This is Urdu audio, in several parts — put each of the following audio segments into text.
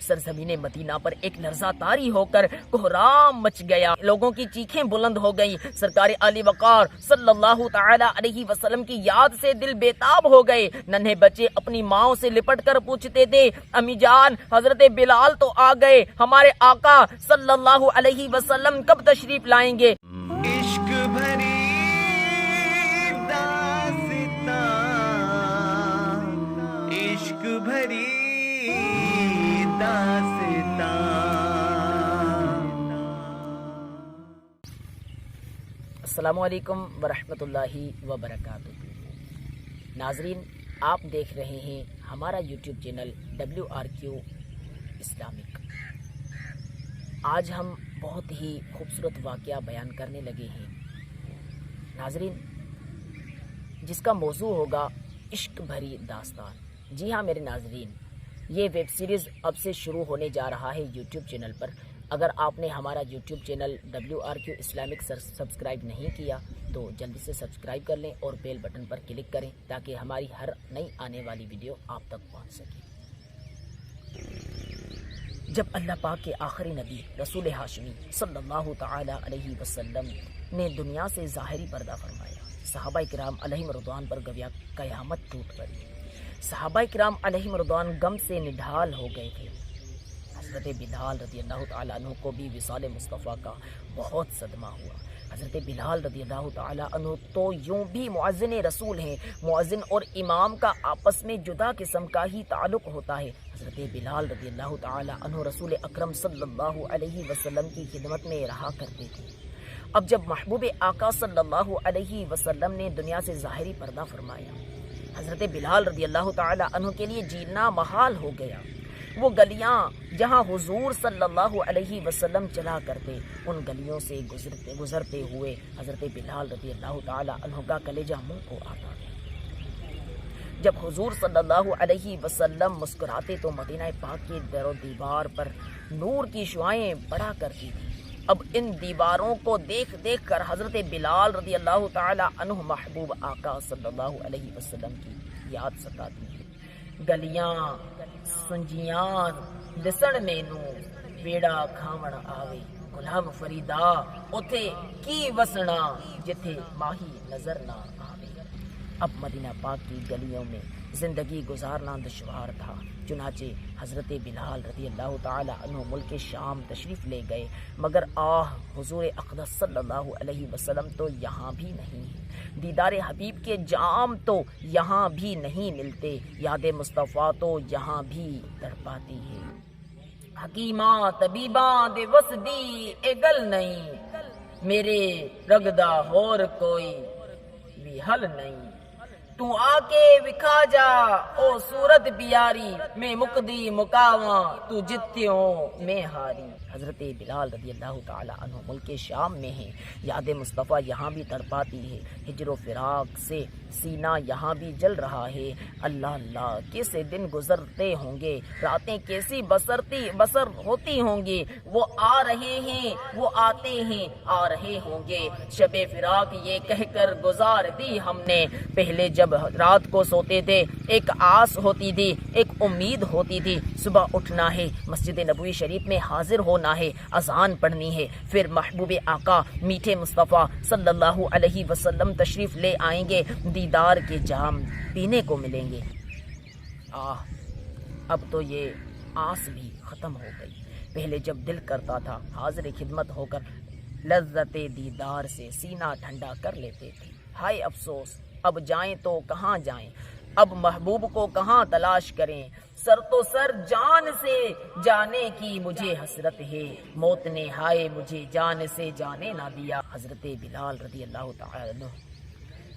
سرزمین مدینہ پر ایک لرزہ طاری ہو کر کوہرام مچ گیا، لوگوں کی چیخیں بلند ہو گئیں، سرکار علی وقار صلی اللہ تعالی علیہ وسلم کی یاد سے دل بیتاب ہو گئے۔ ننھے بچے اپنی ماؤں سے لپٹ کر پوچھتے تھے، امی جان حضرت بلال تو آ گئے، ہمارے آقا صلی اللہ علیہ وسلم کب تشریف لائیں گے؟ عشق بھری داستاں، عشق بھری داستاں۔ السلام علیکم ورحمۃ اللہ وبرکاتہ۔ ناظرین، آپ دیکھ رہے ہیں ہمارا یوٹیوب چینل WRQ اسلامک۔ آج ہم بہت ہی خوبصورت واقعہ بیان کرنے لگے ہیں ناظرین، جس کا موضوع ہوگا عشق بھری داستان۔ جی ہاں میرے ناظرین، یہ ویب سیریز اب سے شروع ہونے جا رہا ہے یوٹیوب چینل پر۔ اگر آپ نے ہمارا YouTube channel WRQ Islamic subscribe نہیں کیا تو جلدی سے سبسکرائب کر لیں اور بیل بٹن پر کلک کریں تاکہ ہماری ہر نئی آنے والی ویڈیو آپ تک پہنچ سکے۔ جب اللہ پاک کے آخری نبی رسول ہاشمی صلی اللہ تعالی علیہ وسلم نے دنیا سے ظاہری پردہ فرمایا، صحابہ کرام علیہم رضوان پر گویا قیامت ٹوٹ پڑی۔ صحابہ کرام علیہم رضوان غم سے نڈھال ہو گئے تھے۔ حضرت بلال رضی اللہ تعالیٰ عنہ کو بھی وصال مصطفیٰ کا بہت صدمہ ہوا۔ حضرت بلال رضی اللہ تعالیٰ عنہ تو یوں بھی مؤذن رسول ہیں، مؤذن اور امام کا آپس میں جدا قسم کا ہی تعلق ہوتا ہے۔ حضرت بلال رضی اللہ تعالیٰ عنہ رسول اکرم صلی اللہ علیہ وسلم کی خدمت میں رہا کرتے تھے۔ اب جب محبوب آقا صلی اللہ علیہ وسلم نے دنیا سے ظاہری پردہ فرمایا، حضرت بلال رضی اللہ تعالیٰ عنہ کے لیے جینا محال ہو گیا۔ وہ گلیاں جہاں حضور صلی اللہ علیہ وسلم چلا کرتے، ان گلیوں سے گزرتے ہوئے حضرت بلال رضی اللہ تعالیٰ عنہ کا کلیجہ منہ کو آتا گیا۔ جب حضور صلی اللہ علیہ وسلم مسکراتے تو مدینہ پاک کی در و دیوار پر نور کی شعائیں بڑھا کرتی تھی۔ اب ان دیواروں کو دیکھ دیکھ کر حضرت بلال رضی اللہ تعالیٰ عنہ محبوب آقا صلی اللہ علیہ وسلم کی یاد ستاتی ہے۔ گلیاں سنجیاں دسن مینوں ویڑا کھاون آوے، غلام فریدا اوتھے کی وسنا جتھے ماہی نظر نہ آوے۔ اب مدینہ پاک کی گلیوں میں زندگی گزارنا دشوار تھا، چنانچہ حضرت بلال رضی اللہ تعالی عنہ ملک شام تشریف لے گئے، مگر حضور اقدس صلی اللہ علیہ وسلم تو یہاں بھی نہیں ہیں، دیدار حبیب کے جام تو یہاں بھی نہیں ملتے، یاد مصطفیٰ تو یہاں بھی تڑپاتی ہے۔ حکیماں طبیباں دے وسدی اے گل نہیں، میرے رگدا ہور کوئی بھی حل نہیں، تو آ کے وکھا جا او صورت پیاری، میں مقدی مکاواں تو جتیوں میں ہاری۔ حضرت بلال رضی اللہ تعالی عنہ ملک شام میں ہیں، یاد مصطفیٰ یہاں بھی تڑپاتی ہے، ہجر و فراق سے سینہ یہاں بھی جل رہا ہے۔ اللہ اللہ کیسے دن گزرتے ہوں گے، راتیں کیسی بسر ہوتی ہوں گی، وہ آ رہے ہیں وہ آتے ہیں آ رہے ہوں گے، شب فراق یہ کہہ کر گزار دی ہم نے، پہلے جب رات کو سوتے تھے ایک آس ہوتی تھی، ایک امید ہوتی تھی، صبح اٹھنا ہے، مسجد نبوی شریف میں حاضر ہونا ہے، اذان پڑھنی ہے، پھر محبوب آقا میٹھے مصطفیٰ صلی اللہ علیہ وسلم تشریف لے آئیں گے، دیدار کے جام پینے کو ملیں گے۔ اب تو یہ آس بھی ختم ہو گئی۔ پہلے جب دل کرتا تھا حاضر خدمت ہو کر لذت دیدار سے سینہ ٹھنڈا کر لیتے تھے، ہائے افسوس اب جائیں تو کہاں جائیں، اب محبوب کو کہاں تلاش کریں، سر تو سر جان سے جانے کی مجھے حسرت ہے، موت نے ہائے مجھے جان سے جانے نہ دیا۔ حضرت بلال رضی اللہ تعالی عنہ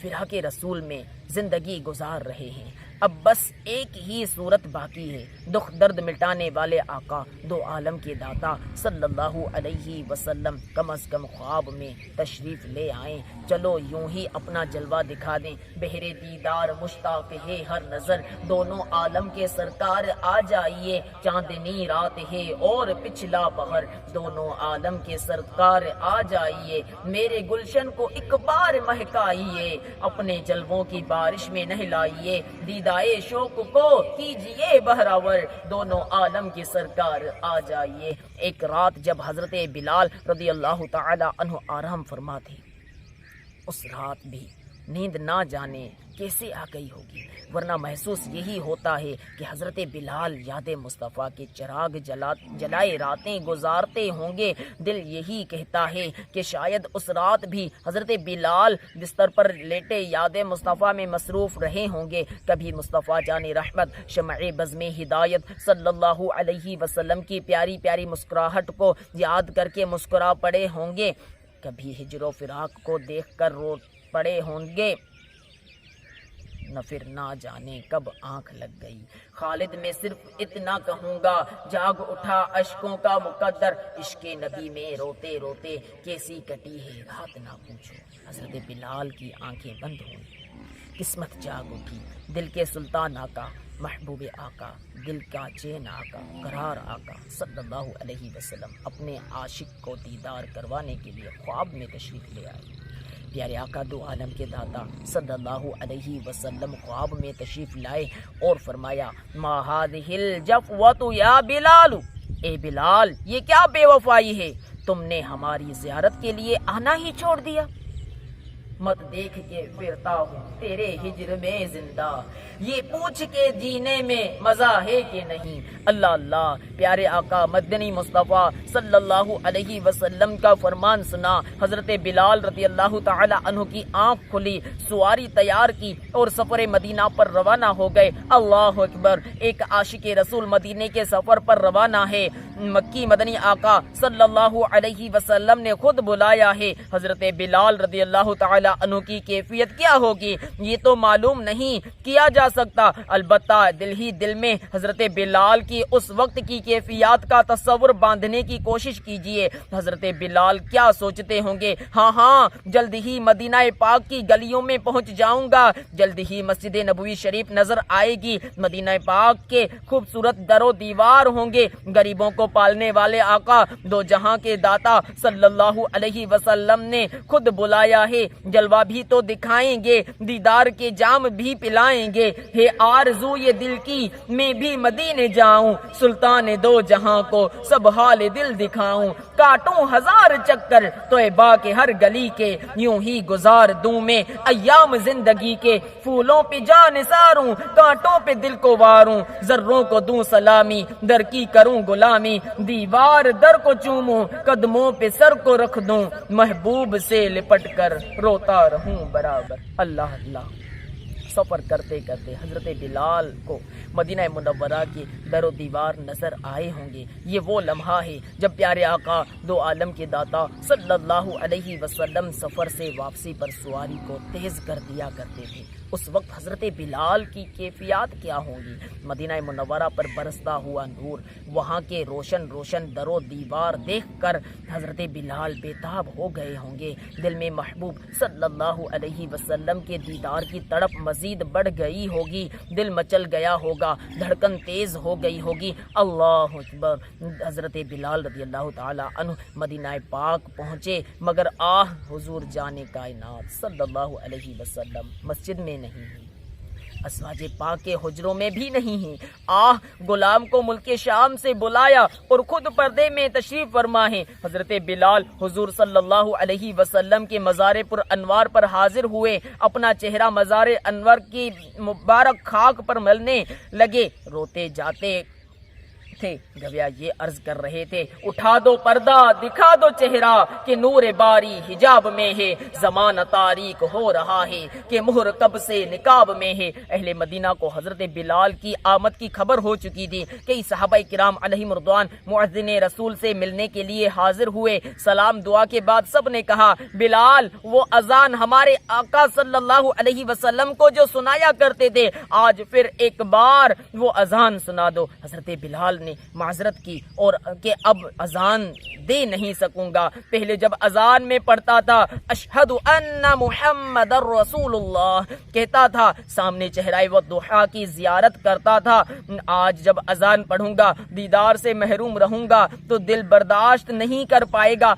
فراق رسول میں زندگی گزار رہے ہیں، اب بس ایک ہی صورت باقی ہے، دکھ درد مٹانے والے آقا دو عالم کے داتا صلی اللہ علیہ وسلم کم از کم خواب میں تشریف لے آئیں، چلو یوں ہی اپنا جلوہ دکھا دیں، بہرے دیدار مشتاق ہے ہر نظر، دونوں عالم کے سرکار آ جائیے، چاندنی رات ہے اور پچھلا پہر، دونوں عالم کے سرکار آ جائیے، میرے گلشن کو ایک بار مہکائیے، اپنے جلووں کی بارش میں نہلائیے، دیدار ندائے شوق کو کیجئے بہراور، دونوں عالم کی سرکار آ جائیے۔ ایک رات جب حضرت بلال رضی اللہ تعالی عنہ آرام فرما تھے، اس رات بھی نیند نہ جانے کیسے آ گئی ہوگی، ورنہ محسوس یہی ہوتا ہے کہ حضرت بلال یاد مصطفیٰ کے چراغ جلائے راتیں گزارتے ہوں گے۔ دل یہی کہتا ہے کہ شاید اس رات بھی حضرت بلال بستر پر لیٹے یاد مصطفیٰ میں مصروف رہے ہوں گے۔ کبھی مصطفیٰ جان رحمت شمع بزم ہدایت صلی اللہ علیہ وسلم کی پیاری پیاری مسکراہٹ کو یاد کر کے مسکرا پڑے ہوں گے، کبھی ہجر و فراق کو دیکھ کر رو پڑے ہوں گے، نہ پھر نہ جانے کب آنکھ لگ گئی۔ خالد میں صرف اتنا کہوں گا، جاگ اٹھا اشکوں کا مقدر، عشق نبی میں روتے روتے کیسی کٹی ہے رات نہ پوچھو۔ حضرت بلال کی آنکھیں بند ہوئی، قسمت جاگ اٹھی، دل کے سلطان آقا، محبوب آقا، دل کا چین آقا، قرار آقا صلی اللہ علیہ وسلم اپنے عاشق کو دیدار کروانے کے لیے خواب میں تشریف لے آئے۔ پیارے آقا دو عالم کے داتا صلی اللہ علیہ وسلم خواب میں تشریف لائے اور فرمایا، ما هذه الجفوة یا بلال، اے بلال یہ کیا بے وفائی ہے، تم نے ہماری زیارت کے لیے آنا ہی چھوڑ دیا۔ مت دیکھ کے پھرتا ہوں تیرے ہجر میں زندہ، یہ پوچھ کے جینے میں مزہ ہے کہ نہیں۔ اللہ اللہ، پیارے آقا مدنی مصطفیٰ صلی اللہ علیہ وسلم کا فرمان سنا، حضرت بلال رضی اللہ تعالی عنہ کی آنکھ کھلی، سواری تیار کی اور سفر مدینہ پر روانہ ہو گئے۔ اللہ اکبر، ایک عاشق رسول مدینے کے سفر پر روانہ ہے، مکی مدنی آقا صلی اللہ علیہ وسلم نے خود بلایا ہے۔ حضرت بلال رضی اللہ تعالی عنہ کی کیفیت کیا ہوگی یہ تو معلوم نہیں کیا جا سکتا، البتہ دل ہی دل میں حضرت بلال کی اس وقت کی کیفیات کا تصور باندھنے کی کوشش کیجئے۔ حضرت بلال کیا سوچتے ہوں گے، ہاں جلد ہی مدینہ پاک کی گلیوں میں پہنچ جاؤں گا، جلد ہی مسجد نبوی شریف نظر آئے گی، مدینہ پاک کے خوبصورت در و دیوار ہوں گے، غریبوں کو پالنے والے آقا دو جہاں کے داتا صلی اللہ علیہ وسلم نے خود بلایا ہے، جلوہ بھی تو دکھائیں گے، دیدار کے جام بھی پلائیں گے، ہے آرزو یہ دل کی میں بھی مدینے جاؤں، سلطان دو جہاں کو سب حال دل دکھاؤں، کاٹوں ہزار چکر طیبہ کے ہر گلی کے، یوں ہی گزار دوں میں ایام زندگی کے، پھولوں پہ جان ساروں کانٹوں پہ دل کو واروں، ذروں کو دوں سلامی در کی کروں غلامی، دیوار در کو چوموں قدموں پہ سر کو رکھ دوں، محبوب سے لپٹ کر روتا رہوں برابر۔ اللہ اللہ، سفر کرتے کرتے حضرت بلال کو مدینہ منورہ کی در و دیوار نظر آئے ہوں گے۔ یہ وہ لمحہ ہے جب پیارے آقا دو عالم کے داتا صلی اللہ علیہ وسلم سفر سے واپسی پر سواری کو تیز کر دیا کرتے تھے۔ اس وقت حضرت بلال کی کیفیات کیا ہوں گی؟ مدینہ منورہ پر برستا ہوا نور، وہاں کے روشن روشن در و دیوار دیکھ کر حضرت بلال بےتاب ہو گئے ہوں گے، دل میں محبوب صلی اللہ علیہ وسلم کے دیدار کی تڑپ مزید بڑھ گئی ہوگی، دل مچل گیا ہوگا، دھڑکن تیز ہو گئی ہوگی۔ اللہ اکبر، حضرت بلال رضی اللہ تعالی عنہ مدینہ پاک پہنچے، مگر حضور جان کائنات صلی اللہ علیہ وسلم مسجد میں نہیں ہیں، ازواج پاک کے حجروں میں بھی نہیں ہیں۔ غلام کو ملک شام سے بلایا اور خود پردے میں تشریف فرما ہے۔ حضرت بلال حضور صلی اللہ علیہ وسلم کے مزار پر انوار پر حاضر ہوئے، اپنا چہرہ مزار انور کی مبارک خاک پر ملنے لگے، روتے جاتے تھے۔ گویا یہ عرض کر رہے تھے، اٹھا دو پردہ دکھا دو چہرہ کہ نور باری حجاب میں ہے، زمانہ تاریک ہو رہا ہے کہ مہر کب سے نقاب میں ہے۔ اہل مدینہ کو حضرت بلال کی آمد کی خبر ہو چکی تھی۔ کئی صحابہ کرام علیہم رضوان مؤذن رسول سے ملنے کے لیے حاضر ہوئے۔ سلام دعا کے بعد سب نے کہا، بلال وہ اذان ہمارے آقا صلی اللہ علیہ وسلم کو جو سنایا کرتے تھے، آج پھر ایک بار وہ اذان سنا دو۔ حضرت بلال نے معذرت کی اور کہ اب اذان دے نہیں سکوں گا، پہلے جب اذان میں پڑھتا تھا اشہد ان محمد رسول اللہ کہتا تھا، سامنے چہرہ والضحیٰ کی زیارت کرتا تھا، آج جب اذان پڑھوں گا دیدار سے محروم رہوں گا تو دل برداشت نہیں کر پائے گا۔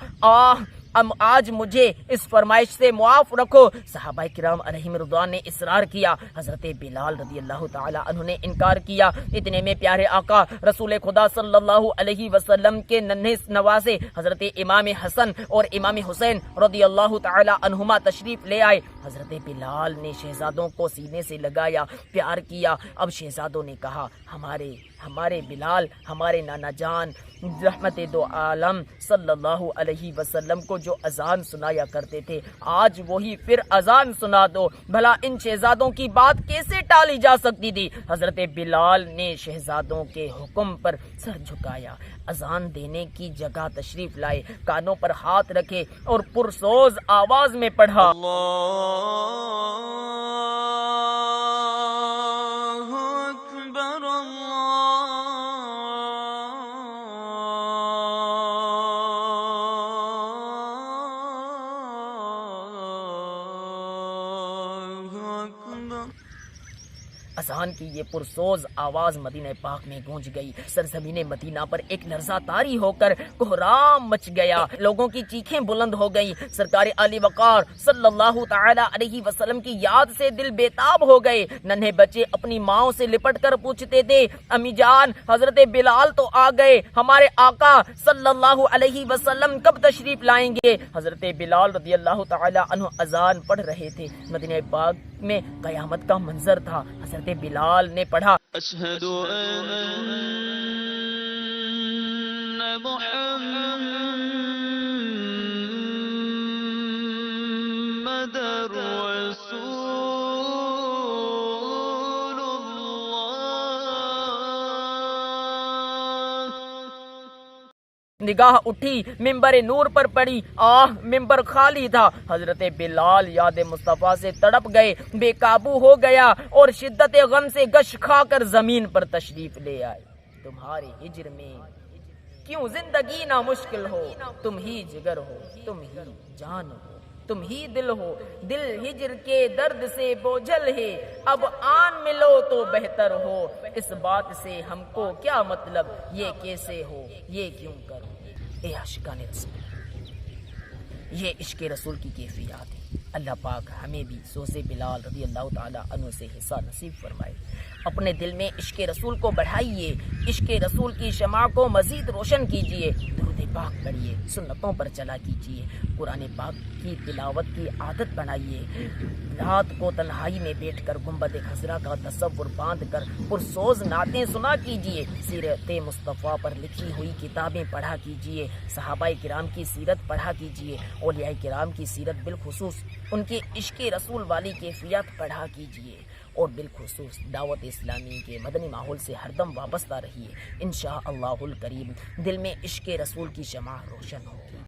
آج مجھے اس فرمائش سے معاف رکھو۔ صحابہ کرام علیہم رضوان نے اصرار کیا، حضرت بلال رضی اللہ تعالی عنہ نے انکار کیا۔ اتنے میں پیارے آقا رسول خدا صلی اللہ علیہ وسلم کے ننھے نواسے حضرت امام حسن اور امام حسین رضی اللہ تعالی عنہما تشریف لے آئے۔ حضرت بلال نے شہزادوں کو سینے سے لگایا، پیار کیا۔ اب شہزادوں نے کہا، ہمارے بلال، ہمارے نانا جان رحمت دو عالم صلی اللہ علیہ وسلم کو جو اذان سنایا کرتے تھے، آج وہی پھر اذان سنا دو۔ بھلا ان شہزادوں کی بات کیسے ٹالی جا سکتی تھی؟ حضرت بلال نے شہزادوں کے حکم پر سر جھکایا، اذان دینے کی جگہ تشریف لائے، کانوں پر ہاتھ رکھے اور پرسوز آواز میں پڑھا، اذان کی یہ پرسوز آواز مدینہ پاک میں گونج گئی۔ سرزمین مدینہ پر ایک لرزہ طاری ہو کر کوہرام مچ گیا، لوگوں کی چیخیں بلند ہو گئیں۔ سرکار علی وقار صلی اللہ تعالی علیہ وسلم کی یاد سے دل بیتاب ہو گئے۔ ننھے بچے اپنی ماؤں سے لپٹ کر پوچھتے تھے، امی جان حضرت بلال تو آ گئے، ہمارے آقا صلی اللہ علیہ وسلم کب تشریف لائیں گے؟ حضرت بلال رضی اللہ تعالی عنہ اذان پڑھ رہے تھے۔ مدینہ پاک میں قیامت کا منظر تھا۔ حضرت بلال نے پڑھا، اشہد ان محمد رسول اللہ۔ نگاہ اٹھی، ممبر نور پر پڑی، ممبر خالی تھا۔ حضرت بلال یاد مصطفیٰ سے تڑپ گئے، بے قابو ہو گیا اور شدت غم سے گش کھا کر زمین پر تشریف لے آئے۔ تمہارے ہجر میں کیوں زندگی نہ مشکل ہو، تم ہی جگر ہو، تم ہی جان ہو، تم ہی دل ہو، دل ہجر کے درد سے بوجھل ہے، اب آن ملو تو بہتر ہو، اس بات سے ہم کو کیا مطلب، یہ کیسے ہو، یہ کیوں کرو۔ اے عاشقان رسول، یہ عشق رسول کی کیفیات ہے۔ اللہ پاک ہمیں بھی سوز بلال رضی اللہ تعالی عنہ سے حصہ نصیب فرمائے۔ اپنے دل میں عشق رسول کو بڑھائیے، عشق رسول کی شمع کو مزید روشن کیجیے، درود پاک پڑھیے، سنتوں پر چلا کیجیے، قرآن پاک کی تلاوت کی عادت بنائیے، رات کو تنہائی میں بیٹھ کر گنبد خضرا کا تصور باندھ کر پرسوز نعتیں سنا کیجیے، سیرت مصطفیٰ پر لکھی ہوئی کتابیں پڑھا کیجیے، صحابہ کرام کی سیرت پڑھا کیجیے، اولیاء کرام کی سیرت بالخصوص ان کے عشق رسول والی کیفیات پڑھا کیجیے، اور بالخصوص دعوت اسلامی کے مدنی ماحول سے ہر دم وابستہ رہیے۔ انشاءاللہ الکریم دل میں عشق رسول کی شمع روشن ہوگی۔